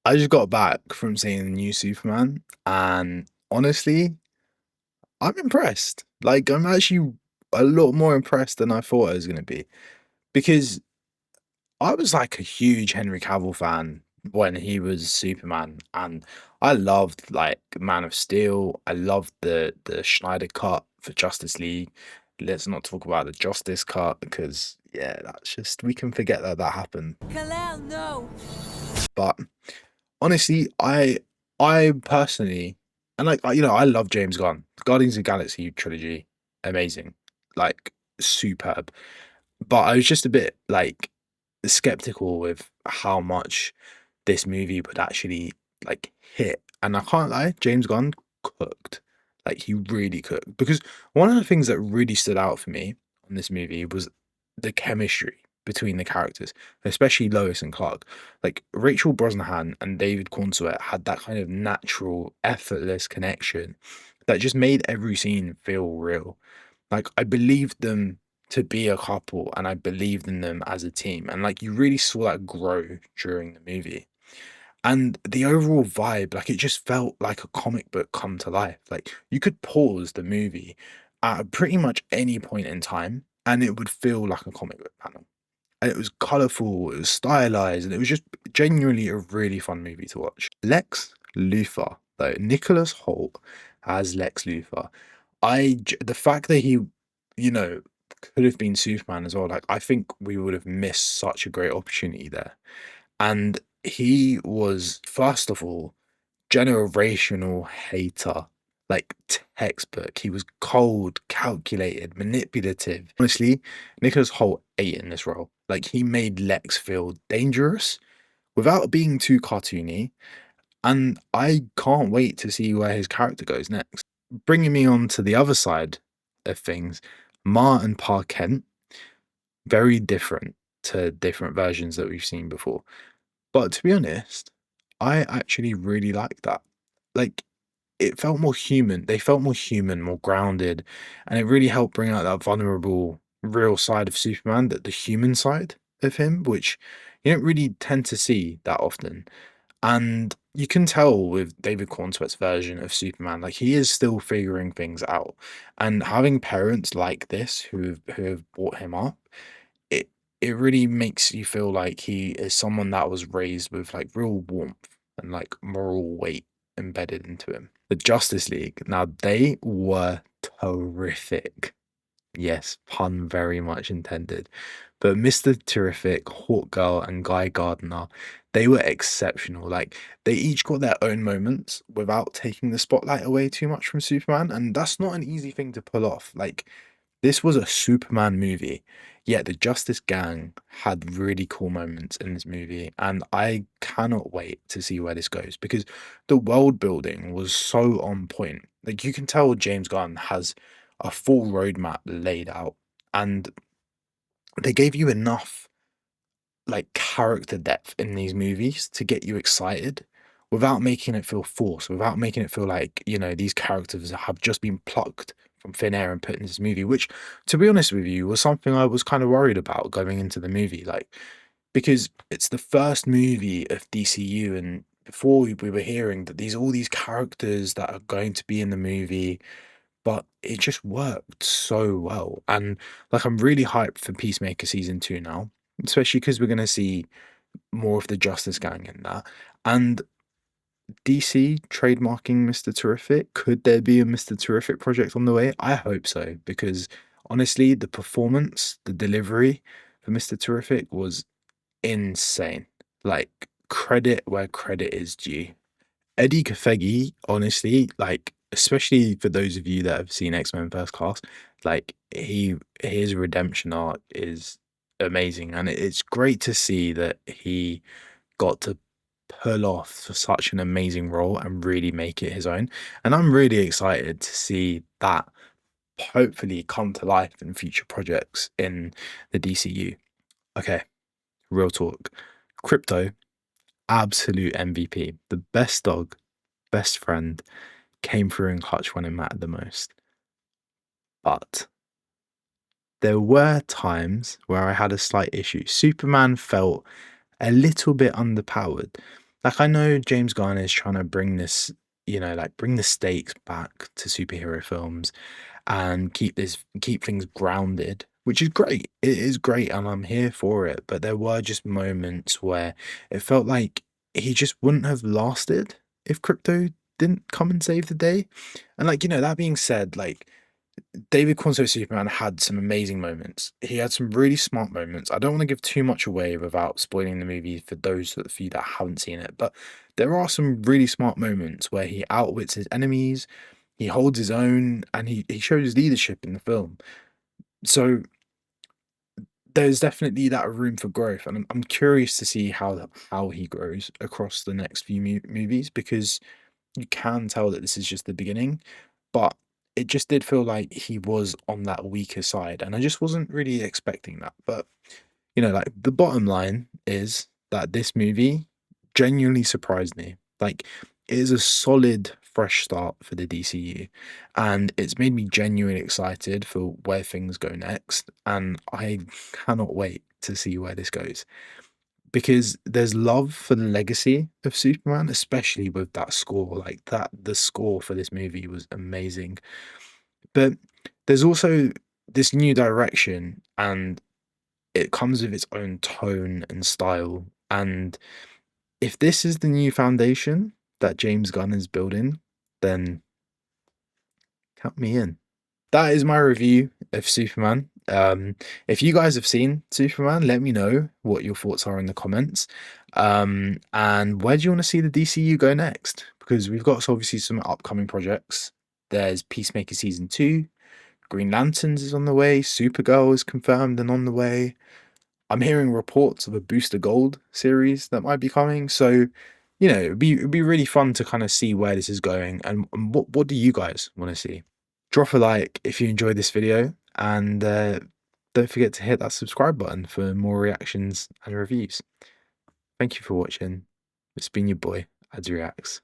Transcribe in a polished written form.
I just got back from seeing the new Superman, and honestly, I'm impressed. Like, I'm actually a lot more impressed than I thought I was gonna be because I was like a huge Henry Cavill fan when he was Superman, and I loved like Man of Steel. I loved the Schneider cut for Justice League. Let's not talk about the Justice cut because yeah, that's just we can forget that that happened. Kalel, no! But honestly, I personally and like I love James Gunn. Guardians of the Galaxy trilogy, amazing. Like superb. But I was just a bit like skeptical with how much this movie would actually like hit. And I can't lie, James Gunn cooked. Like he really cooked. Because one of the things that really stood out for me on this movie was the chemistry between the characters, especially Lois and Clark. Like Rachel Brosnahan and David Cornsweet had that kind of natural, effortless connection that just made every scene feel real. Like I believed them to be a couple and I believed in them as a team. And like you really saw that grow during the movie. And the overall vibe, like it just felt like a comic book come to life. Like you could pause the movie at pretty much any point in time and it would feel like a comic book panel. And it was colorful, it was stylized, and it was just genuinely a really fun movie to watch. Lex Luthor, though, Nicholas Holt as Lex Luthor. The fact that he, you know, could have been Superman as well. Like I think we would have missed such a great opportunity there. And he was first of all generational hater, like textbook. He was cold, calculated, manipulative. Honestly, Nicholas Holt ate in this role. Like he made Lex feel dangerous without being too cartoony. And I can't wait to see where his character goes next. Bringing me on to the other side of things, Ma and Pa Kent, very different to different versions that we've seen before. But to be honest, I actually really like that. Like it felt more human. They felt more human, more grounded, and it really helped bring out that vulnerable, real side of Superman, that the human side of him, which you don't really tend to see that often. And you can tell with David Cornsweet's version of Superman, like he is still figuring things out. And having parents like this who have brought him up, it it really makes you feel like he is someone that was raised with like real warmth and like moral weight embedded into him. The Justice League, now they were terrific. Yes, pun very much intended. But Mr. Terrific, Hawkgirl, and Guy Gardner, they were exceptional. Like they each got their own moments without taking the spotlight away too much from Superman, and that's not an easy thing to pull off. Like this was a Superman movie, yet the Justice Gang had really cool moments in this movie, and I cannot wait to see where this goes because the world building was so on point. Like you can tell James Gunn has a full roadmap laid out, and they gave you enough like character depth in these movies to get you excited without making it feel forced, without making it feel like, these characters have just been plucked from thin air and put in this movie, which, to be honest with you, was something I was kind of worried about going into the movie. Like, because it's the first movie of DCU, and before we were hearing that these all these characters that are going to be in the movie, but it just worked so well. And like I'm really hyped for Peacemaker season 2 now, especially because we're gonna see more of the Justice Gang in that. And DC trademarking Mr. Terrific. Could there be a Mr. Terrific project on the way? I hope so, because honestly, the performance, the delivery for Mr. Terrific was insane. Like credit where credit is due. Eddie Kafegi, honestly, like especially for those of you that have seen X-Men First Class, like his redemption arc is amazing, and it's great to see that he got to pull off such an amazing role and really make it his own. And I'm really excited to see that hopefully come to life in future projects in the DCU. Okay, real talk. Crypto, absolute MVP. The best dog, best friend, came through in clutch when it mattered the most. But there were times where I had a slight issue. Superman felt a little bit underpowered. Like, I know James Gunn is trying to bring this, like, bring the stakes back to superhero films and keep things grounded, which is great. It is great, and I'm here for it, but there were just moments where it felt like he just wouldn't have lasted if Crypto didn't come and save the day. And, like, that being said, like, David Cornsow's Superman had some amazing moments. He had some really smart moments. I don't want to give too much away without spoiling the movie for those of you that haven't seen it, but there are some really smart moments where he outwits his enemies, he holds his own, and he shows leadership in the film. So there's definitely that room for growth, and I'm curious to see how he grows across the next few movies, because you can tell that this is just the beginning, but it just did feel like he was on that weaker side, and I just wasn't really expecting that. But like, the bottom line is that this movie genuinely surprised me. Like, it is a solid fresh start for the DCU, and it's made me genuinely excited for where things go next, and I cannot wait to see where this goes, because there's love for the legacy of Superman, especially with that score. Like, the score for this movie was amazing. But there's also this new direction, and it comes with its own tone and style. And if this is the new foundation that James Gunn is building, then count me in. That is my review of Superman. If you guys have seen Superman, let me know what your thoughts are in the comments. And where do you want to see the DCU go next? Because we've got obviously some upcoming projects. There's Peacemaker Season 2, Green Lanterns is on the way, Supergirl is confirmed and on the way. I'm hearing reports of a Booster Gold series that might be coming. So, it'd be really fun to kind of see where this is going. And what do you guys want to see? Drop a like if you enjoyed this video, and don't forget to hit that subscribe button for more reactions and reviews. Thank you for watching. It's been your boy, Ads Reacts.